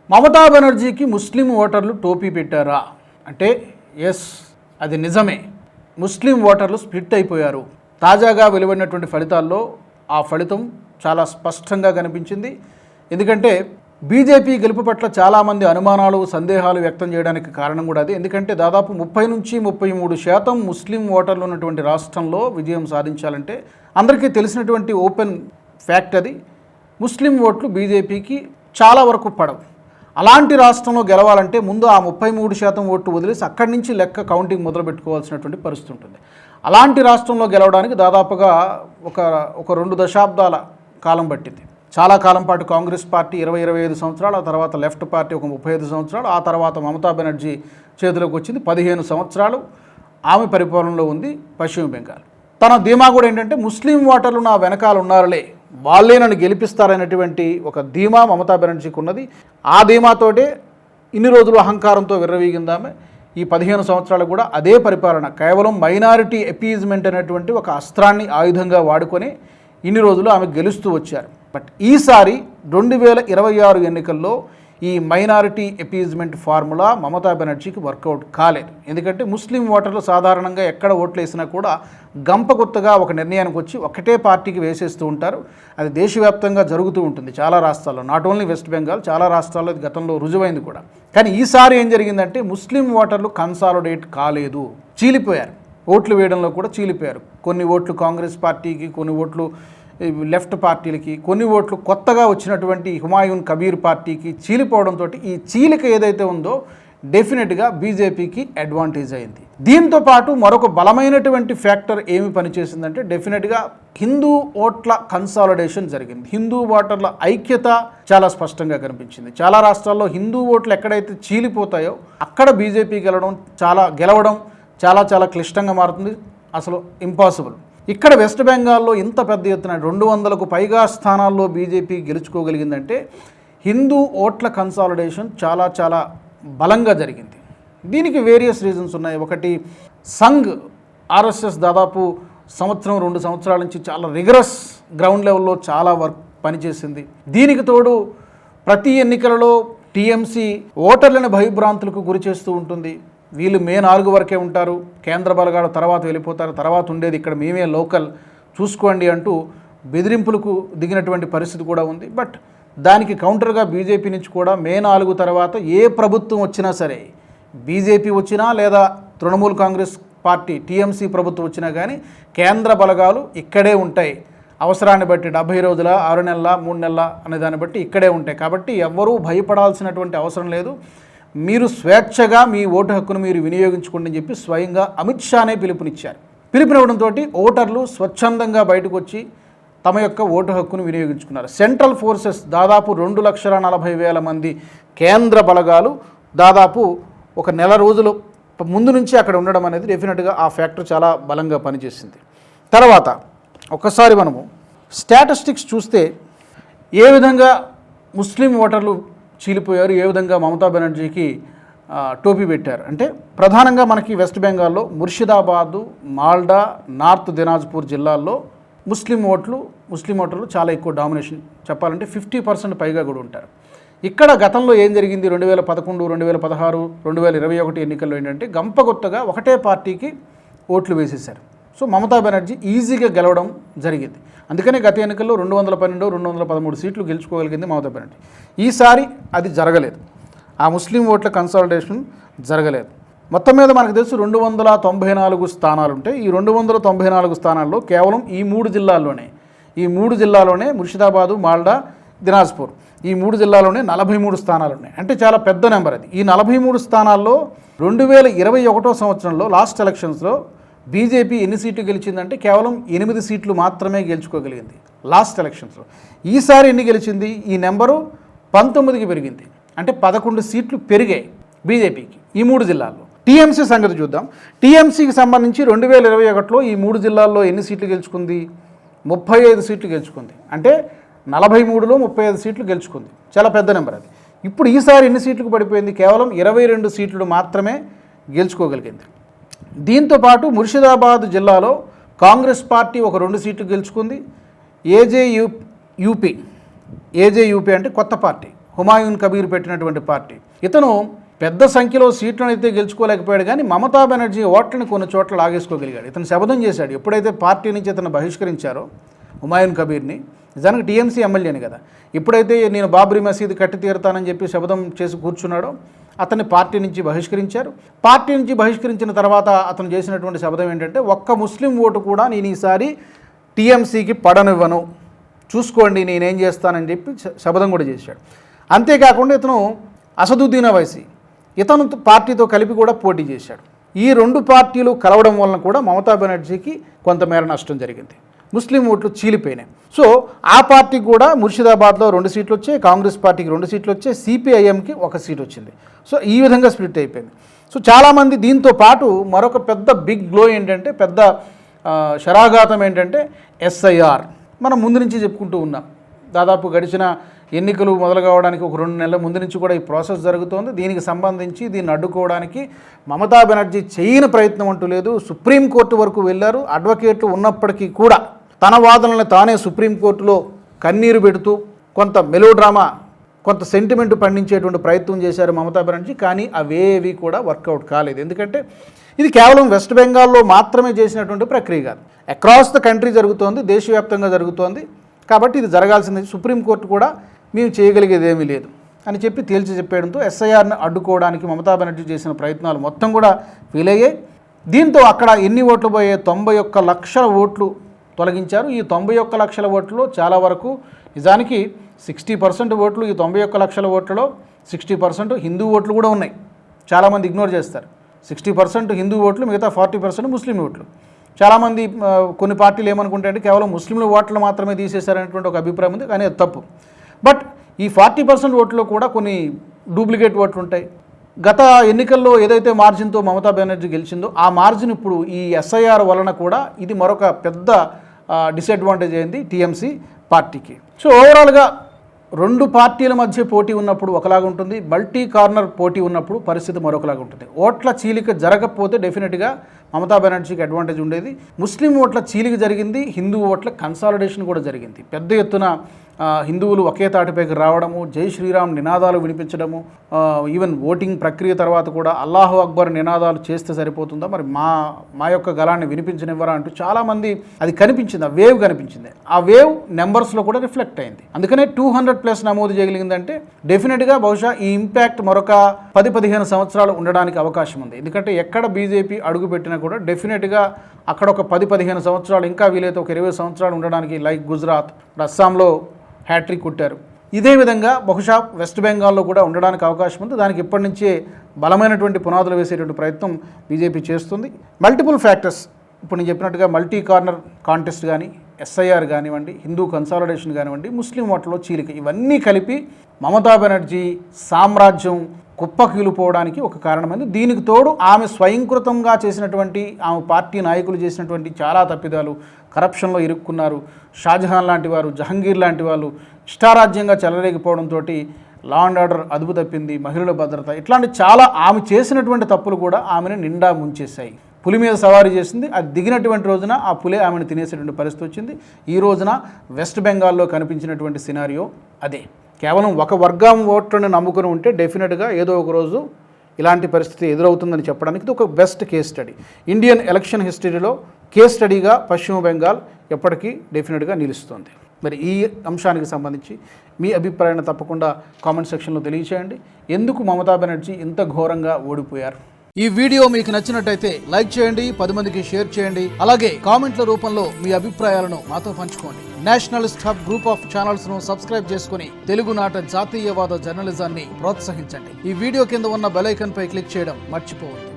మమతా బెనర్జీకి ముస్లిం ఓటర్లు టోపీ పెట్టారా అంటే ఎస్, అది నిజమే. ముస్లిం ఓటర్లు స్ప్లిట్ అయిపోయారు. తాజాగా వెలువడినటువంటి ఫలితాల్లో ఆ ఫలితం చాలా స్పష్టంగా కనిపించింది. ఎందుకంటే బీజేపీ గెలుపు పట్ల చాలామంది అనుమానాలు, సందేహాలు వ్యక్తం చేయడానికి కారణం కూడా అది. ఎందుకంటే దాదాపు 30 నుంచి 33% ముస్లిం ఓటర్లు ఉన్నటువంటి రాష్ట్రంలో విజయం సాధించాలంటే అందరికీ తెలిసినటువంటి ఓపెన్ ఫ్యాక్ట్ అది. ముస్లిం ఓట్లు బీజేపీకి చాలా వరకు పడవు. అలాంటి రాష్ట్రంలో గెలవాలంటే ముందు ఆ 33% ఓట్లు వదిలేసి అక్కడి నుంచి లెక్క కౌంటింగ్ మొదలు పెట్టుకోవాల్సినటువంటి పరిస్థితి ఉంటుంది. అలాంటి రాష్ట్రంలో గెలవడానికి దాదాపుగా ఒక 2 దశాబ్దాల కాలం పట్టింది. చాలా కాలం పాటు కాంగ్రెస్ పార్టీ 20-25 సంవత్సరాలు, ఆ తర్వాత లెఫ్ట్ పార్టీ ఒక 35 సంవత్సరాలు, ఆ తర్వాత మమతా బెనర్జీ చేతిలోకి వచ్చింది 15 సంవత్సరాలు ఆమె పరిపాలనలో ఉంది పశ్చిమ బెంగాల్. తన ధీమా కూడా ఏంటంటే ముస్లిం ఓటర్లు నా వెనకాల ఉన్నారులే, వాళ్ళే నన్ను గెలిపిస్తారనేటువంటి ఒక ధీమా మమతా బెనర్జీకి ఉన్నది. ఆ ధీమాతోటే ఇన్ని రోజులు అహంకారంతో విర్రవీగిందామె. ఈ 15 సంవత్సరాలు కూడా అదే పరిపాలన, కేవలం మైనారిటీ అపీజ్మెంట్ అనేటువంటి ఒక అస్త్రాన్ని ఆయుధంగా వాడుకొని ఇన్ని రోజులు ఆమె గెలుస్తూ వచ్చారు. బట్ ఈసారి 2026 ఎన్నికల్లో ఈ మైనారిటీ అపీజ్మెంట్ ఫార్ములా మమతా బెనర్జీకి వర్కౌట్ కాలేదు. ఎందుకంటే ముస్లిం ఓటర్లు సాధారణంగా ఎక్కడ ఓట్లు వేసినా కూడా గంపగుత్తగా ఒక నిర్ణయానికి వచ్చి ఒకటే పార్టీకి వేసేస్తూ ఉంటారు. అది దేశవ్యాప్తంగా జరుగుతూ ఉంటుంది చాలా రాష్ట్రాల్లో, నాట్ ఓన్లీ వెస్ట్ బెంగాల్, చాలా రాష్ట్రాల్లో ఇది గతంలో రుజువైంది కూడా. కానీ ఈసారి ఏం జరిగిందంటే ముస్లిం ఓటర్లు కన్సాలిడేట్ కాలేదు, చీలిపోయారు. ఓట్లు వేయడంలో కూడా చీలిపోయారు. కొన్ని ఓట్లు కాంగ్రెస్ పార్టీకి, కొన్ని ఓట్లు లెఫ్ట్ పార్టీలకి, కొన్ని ఓట్లు కొత్తగా వచ్చినటువంటి హుమాయూన్ కబీర్ పార్టీకి చీలిపోవడంతో ఈ చీలిక ఏదైతే ఉందో డెఫినెట్గా బీజేపీకి అడ్వాంటేజ్ అయింది. దీంతో పాటు మరొక బలమైనటువంటి ఫ్యాక్టర్ ఏమి పనిచేసిందంటే డెఫినెట్గా హిందూ ఓట్ల కన్సాలిడేషన్ జరిగింది. హిందూ ఓటర్ల ఐక్యత చాలా స్పష్టంగా కనిపించింది. చాలా రాష్ట్రాల్లో హిందూ ఓట్లు ఎక్కడైతే చీలిపోతాయో అక్కడ బీజేపీ గెలవడం చాలా క్లిష్టంగా మారుతుంది, అసలు ఇంపాసిబుల్. ఇక్కడ వెస్ట్ బెంగాల్లో ఇంత పెద్ద ఎత్తున 200కు పైగా స్థానాల్లో బీజేపీ గెలుచుకోగలిగిందంటే హిందూ ఓట్ల కన్సాలిడేషన్ చాలా బలంగా జరిగింది. దీనికి వేరియస్ రీజన్స్ ఉన్నాయి. ఒకటి, సంఘ్ ఆర్ఎస్ఎస్ దాదాపు 1-2 సంవత్సరాల నుంచి చాలా రిగరస్ గ్రౌండ్ లెవెల్లో చాలా వర్క్ పనిచేసింది. దీనికి తోడు ప్రతి ఎన్నికలలో టీఎంసీ ఓటర్లను భయభ్రాంతులకు గురి చేస్తూ ఉంటుంది. వీళ్ళు మే 4 వరకే ఉంటారు, కేంద్ర బలగాలు తర్వాత వెళ్ళిపోతారు, తర్వాత ఉండేది ఇక్కడ మేమే లోకల్ చూసుకోండి అంటూ బెదిరింపులకు దిగినటువంటి పరిస్థితి కూడా ఉంది. బట్ దానికి కౌంటర్గా బీజేపీ నుంచి కూడా మే 4 తర్వాత ఏ ప్రభుత్వం వచ్చినా సరే, బీజేపీ వచ్చినా లేదా తృణమూల్ కాంగ్రెస్ పార్టీ టీఎంసీ ప్రభుత్వం వచ్చినా కానీ కేంద్ర బలగాలు ఇక్కడే ఉంటాయి. అవసరాన్ని బట్టి 70 రోజుల, 6 నెలల, 3 నెలల అనే దాన్ని బట్టి ఇక్కడే ఉంటాయి. కాబట్టి ఎవ్వరూ భయపడాల్సినటువంటి అవసరం లేదు, మీరు స్వేచ్ఛగా మీ ఓటు హక్కును మీరు వినియోగించుకోండి అని చెప్పి స్వయంగా అమిత్ షానే పిలుపునిచ్చారు. పిలుపునివ్వడంతో ఓటర్లు స్వచ్ఛందంగా బయటకు వచ్చి తమ యొక్క ఓటు హక్కును వినియోగించుకున్నారు. సెంట్రల్ ఫోర్సెస్ దాదాపు 2,40,000 మంది కేంద్ర బలగాలు దాదాపు ఒక నెల రోజులు ముందు నుంచి అక్కడ ఉండడం అనేది డెఫినెట్గా ఆ ఫ్యాక్టర్ చాలా బలంగా పనిచేసింది. తర్వాత ఒకసారి మనము స్టాటిస్టిక్స్ చూస్తే ఏ విధంగా ముస్లిం ఓటర్లు చీలిపోయారు, ఏ విధంగా మమతా బెనర్జీకి టోపీ పెట్టారు అంటే ప్రధానంగా మనకి వెస్ట్ బెంగాల్లో ముర్షిదాబాదు, మాల్డా, నార్త్ దినాజ్పూర్ జిల్లాల్లో ముస్లిం ఓటర్లు చాలా ఎక్కువ డామినేషన్, చెప్పాలంటే 50% పైగా కూడా ఉంటారు. ఇక్కడ గతంలో ఏం జరిగింది 2011, 2016, 2021 ఎన్నికల్లో ఏంటంటే గంపగొత్తగా ఒకటే పార్టీకి ఓట్లు వేసేశారు. సో మమతా బెనర్జీ ఈజీగా గెలవడం జరిగింది. అందుకనే గత ఎన్నికల్లో 212, 213 సీట్లు గెలుచుకోగలిగింది మమతా బెనర్జీ. ఈసారి అది జరగలేదు, ఆ ముస్లిం ఓట్ల కన్సాలిడేషన్ జరగలేదు. మొత్తం మీద మనకు తెలుసు 294 స్థానాలు ఉంటాయి. ఈ 294 స్థానాల్లో కేవలం ఈ 3 జిల్లాలోనే ముర్షిదాబాదు, మాల్డా, దినాజ్పూర్, ఈ 3 జిల్లాలోనే 43 స్థానాలు ఉన్నాయి. అంటే చాలా పెద్ద నెంబర్ అది. ఈ 43 స్థానాల్లో 2021 సంవత్సరంలో లాస్ట్ ఎలక్షన్స్లో బీజేపీ ఎన్ని సీట్లు గెలిచిందంటే కేవలం 8 సీట్లు మాత్రమే గెలుచుకోగలిగింది లాస్ట్ ఎలక్షన్స్లో. ఈసారి ఎన్ని గెలిచింది? ఈ నెంబరు 19కి పెరిగింది. అంటే 11 సీట్లు పెరిగాయి బీజేపీకి ఈ 3 జిల్లాల్లో. టీఎంసీ సంగతి చూద్దాం. టీఎంసీకి సంబంధించి 2021లో ఈ 3 జిల్లాల్లో ఎన్ని సీట్లు గెలుచుకుంది? 35 సీట్లు గెలుచుకుంది. అంటే 43లో 35 సీట్లు గెలుచుకుంది. చాలా పెద్ద నెంబర్ అది. ఇప్పుడు ఈసారి ఎన్ని సీట్లకు పడిపోయింది? కేవలం 22 సీట్లు మాత్రమే గెలుచుకోగలిగింది. దీంతోపాటు ముర్షిదాబాద్ జిల్లాలో కాంగ్రెస్ పార్టీ ఒక 2 సీట్లు గెలుచుకుంది. ఏజేయూపీ అంటే కొత్త పార్టీ, హుమాయూన్ కబీర్ పెట్టినటువంటి పార్టీ. ఇతను పెద్ద సంఖ్యలో సీట్లను అయితే గెలుచుకోలేకపోయాడు, కానీ మమతా బెనర్జీ ఓట్లను కొన్ని చోట్ల లాగేసుకోగలిగాడు. ఇతను శపథం చేశాడు, ఎప్పుడైతే పార్టీ నుంచి ఇతను బహిష్కరించారో హుమాయూన్ కబీర్ని, నిజానికి టీఎంసీ ఎమ్మెల్యేని కదా, ఎప్పుడైతే నేను బాబ్రీ మసీదు కట్టి తీరుతానని చెప్పి శపథం చేసి కూర్చున్నాడో అతన్ని పార్టీ నుంచి బహిష్కరించారు. పార్టీ నుంచి బహిష్కరించిన తర్వాత అతను చేసినటువంటి శపథం ఏంటంటే, ఒక్క ముస్లిం ఓటు కూడా నేను ఈసారి టీఎంసీకి పడనివ్వను, చూసుకోండి నేనేం చేస్తానని చెప్పి శపథం కూడా చేశాడు. అంతేకాకుండా ఇతను అసదుద్దీన్ ఓవైసీ, ఇతను పార్టీతో కలిపి కూడా పోటీ చేశాడు. ఈ రెండు పార్టీలు కలవడం వలన కూడా మమతా బెనర్జీకి కొంతమేర నష్టం జరిగింది, ముస్లిం ఓట్లు చీలిపోయినాయి. సో ఆ పార్టీకి కూడా ముర్షిదాబాద్లో 2 సీట్లు వచ్చాయి, కాంగ్రెస్ పార్టీకి 2 సీట్లు వచ్చాయి, సిపిఐఎంకి 1 సీట్ వచ్చింది. సో ఈ విధంగా స్ప్లిట్ అయిపోయింది. సో చాలామంది దీంతో పాటు మరొక పెద్ద బిగ్ గ్లో ఏంటంటే, పెద్ద శరాఘాతం ఏంటంటే ఎస్ఐఆర్. మనం ముందు నుంచి చెప్పుకుంటూ ఉన్నాం, దాదాపు గడిచిన ఎన్నికలు మొదలు కావడానికి ఒక 2 నెలల ముందు నుంచి కూడా ఈ ప్రాసెస్ జరుగుతోంది. దీనికి సంబంధించి దీన్ని అడ్డుకోవడానికి మమతా బెనర్జీ చేయని ప్రయత్నం అంటూ లేదు. సుప్రీంకోర్టు వరకు వెళ్ళారు. అడ్వకేట్లు ఉన్నప్పటికీ కూడా తన వాదనలను తానే సుప్రీంకోర్టులో కన్నీరు పెడుతూ కొంత మెలోడ్రామా, కొంత సెంటిమెంట్ పండించేటువంటి ప్రయత్నం చేశారు మమతా బెనర్జీ. కానీ అవేవి కూడా వర్కౌట్ కాలేదు. ఎందుకంటే ఇది కేవలం వెస్ట్ బెంగాల్లో మాత్రమే చేసినటువంటి ప్రక్రియ కాదు, అక్రాస్ ద కంట్రీ జరుగుతోంది, దేశవ్యాప్తంగా జరుగుతోంది. కాబట్టి ఇది జరగాల్సింది. సుప్రీంకోర్టు కూడా మేము చేయగలిగేది ఏమీ లేదు అని చెప్పి తేల్చి చెప్పేయడంతో ఎస్ఐఆర్ను అడ్డుకోవడానికి మమతా బెనర్జీ చేసిన ప్రయత్నాలు మొత్తం కూడా ఫెయిల్ అయ్యాయి. దీంతో అక్కడ ఎన్ని ఓట్లు పోయే 91 లక్షల ఓట్లు తొలగించారు. ఈ 91 లక్షల ఓట్లలో చాలా వరకు నిజానికి 60% ఓట్లు, ఈ 91 లక్షల ఓట్లలో 60% హిందూ ఓట్లు కూడా ఉన్నాయి. చాలామంది ఇగ్నోర్ చేస్తారు. 60% హిందూ ఓట్లు, మిగతా 40% ముస్లిం ఓట్లు. చాలామంది కొన్ని పార్టీలు ఏమనుకుంటాయంటే కేవలం ముస్లింల ఓట్లు మాత్రమే తీసేశారనేటువంటి ఒక అభిప్రాయం ఉంది, కానీ అది తప్పు. బట్ ఈ 40% ఓట్లో కూడా కొన్ని డూప్లికేట్ ఓట్లు ఉంటాయి. గత ఎన్నికల్లో ఏదైతే మార్జిన్తో మమతా బెనర్జీ గెలిచిందో ఆ మార్జిన్ ఇప్పుడు ఈ ఎస్ఐఆర్ వలన కూడా ఇది మరొక పెద్ద డిసడ్వాంటేజ్ అయింది టీఎంసీ పార్టీకి. సో ఓవరాల్గా 2 పార్టీల మధ్య పోటీ ఉన్నప్పుడు ఒకలాగా ఉంటుంది, మల్టీ కార్నర్ పోటీ ఉన్నప్పుడు పరిస్థితి మరొకలాగా ఉంటుంది. ఓట్ల చీలిక జరగకపోతే డెఫినెట్గా మమతా బెనర్జీకి అడ్వాంటేజ్ ఉండేది. ముస్లిం ఓట్ల చీలిక జరిగింది, హిందూ ఓట్ల కన్సాలిడేషన్ కూడా జరిగింది. పెద్ద ఎత్తున హిందువులు ఒకే తాటిపైకి రావడము, జై శ్రీరామ్ నినాదాలు వినిపించడము, ఈవెన్ ఓటింగ్ ప్రక్రియ తర్వాత కూడా అల్లాహు అక్బర్ నినాదాలు చేస్తే సరిపోతుందా, మరి మా యొక్క గలాన్ని వినిపించనివ్వరా అంటూ చాలామంది అది కనిపించింది, ఆ వేవ్ కనిపించింది. ఆ వేవ్ నెంబర్స్లో కూడా రిఫ్లెక్ట్ అయింది. అందుకనే 200+ నమోదు చేయగలిగిందంటే డెఫినెట్గా బహుశా ఈ ఇంపాక్ట్ మరొక 10-15 సంవత్సరాలు ఉండడానికి అవకాశం ఉంది. ఎందుకంటే ఎక్కడ బీజేపీ అడుగు పెట్టినా కూడా డెఫినెట్గా అక్కడ ఒక 10-15 సంవత్సరాలు, ఇంకా వీలైతే ఒక 20 సంవత్సరాలు ఉండడానికి, లైక్ గుజరాత్, అస్సాంలో హ్యాట్రిక్ కొట్టారు. ఇదే విధంగా బహుశా వెస్ట్ బెంగాల్లో కూడా ఉండడానికి అవకాశం ఉంది. దానికి ఇప్పటి నుంచే బలమైనటువంటి పునాదులు వేసేటువంటి ప్రయత్నం బీజేపీ చేస్తుంది. మల్టిపుల్ ఫ్యాక్టర్స్, ఇప్పుడు నేను చెప్పినట్టుగా మల్టీ కార్నర్ కాంటెస్ట్ కానీ, ఎస్ఐఆర్ కానివ్వండి, హిందూ కన్సాలిడేషన్ కానివ్వండి, ముస్లిం ఓట్లలో చీలిక, ఇవన్నీ కలిపి మమతా బెనర్జీ సామ్రాజ్యం కుప్పకీలిపోవడానికి ఒక కారణమైంది. దీనికి తోడు ఆమె స్వయంకృతంగా చేసినటువంటి, ఆమె పార్టీ నాయకులు చేసినటువంటి చాలా తప్పిదాలు, కరప్షన్లో ఇరుక్కున్నారు. షాజహాన్ లాంటి వారు, జహంగీర్ లాంటి వాళ్ళు ఇష్టారాజ్యంగా చెలరేగిపోవడంతో లా అండ్ ఆర్డర్ అదుపు తప్పింది, మహిళల భద్రత, ఇట్లాంటి చాలా ఆమె చేసినటువంటి తప్పులు కూడా ఆమెను నిండా ముంచేశాయి. పులి మీద సవారీ చేసింది, అది దిగినటువంటి రోజున ఆ పులే ఆమెను తినేసేటువంటి పరిస్థితి వచ్చింది. ఈ రోజున వెస్ట్ బెంగాల్లో కనిపించినటువంటి సినారియో అదే. కేవలం ఒక వర్గం ఓట్లను నమ్ముకుని ఉంటే డెఫినెట్గా ఏదో ఒక రోజు ఇలాంటి పరిస్థితి ఎదురవుతుందని చెప్పడానికి ఇది ఒక best case study. Indian election హిస్టరీలో కేస్ స్టడీగా పశ్చిమ బెంగాల్ ఎప్పటికీ డెఫినెట్గా నిలుస్తుంది. మరి ఈ అంశానికి సంబంధించి మీ అభిప్రాయాన్ని తప్పకుండా కామెంట్ సెక్షన్లో తెలియచేయండి. ఎందుకు మమతా బెనర్జీ ఇంత ఘోరంగా ఓడిపోయారు? ఈ వీడియో మీకు నచ్చినట్టయితే లైక్ చేయండి, 10 మందికి షేర్ చేయండి. అలాగే కామెంట్ల రూపంలో మీ అభిప్రాయాలను మాతో పంచుకోండి. Nationalist hub group of channels ను సబ్స్క్రైబ్ చేసుకుని తెలుగునాట జాతీయవాద జర్నలిజాన్ని ప్రోత్సహించండి. ఈ వీడియో కింద ఉన్న బెల్ ఐకాన్ పై క్లిక్ చేయడం మర్చిపోవద్దు.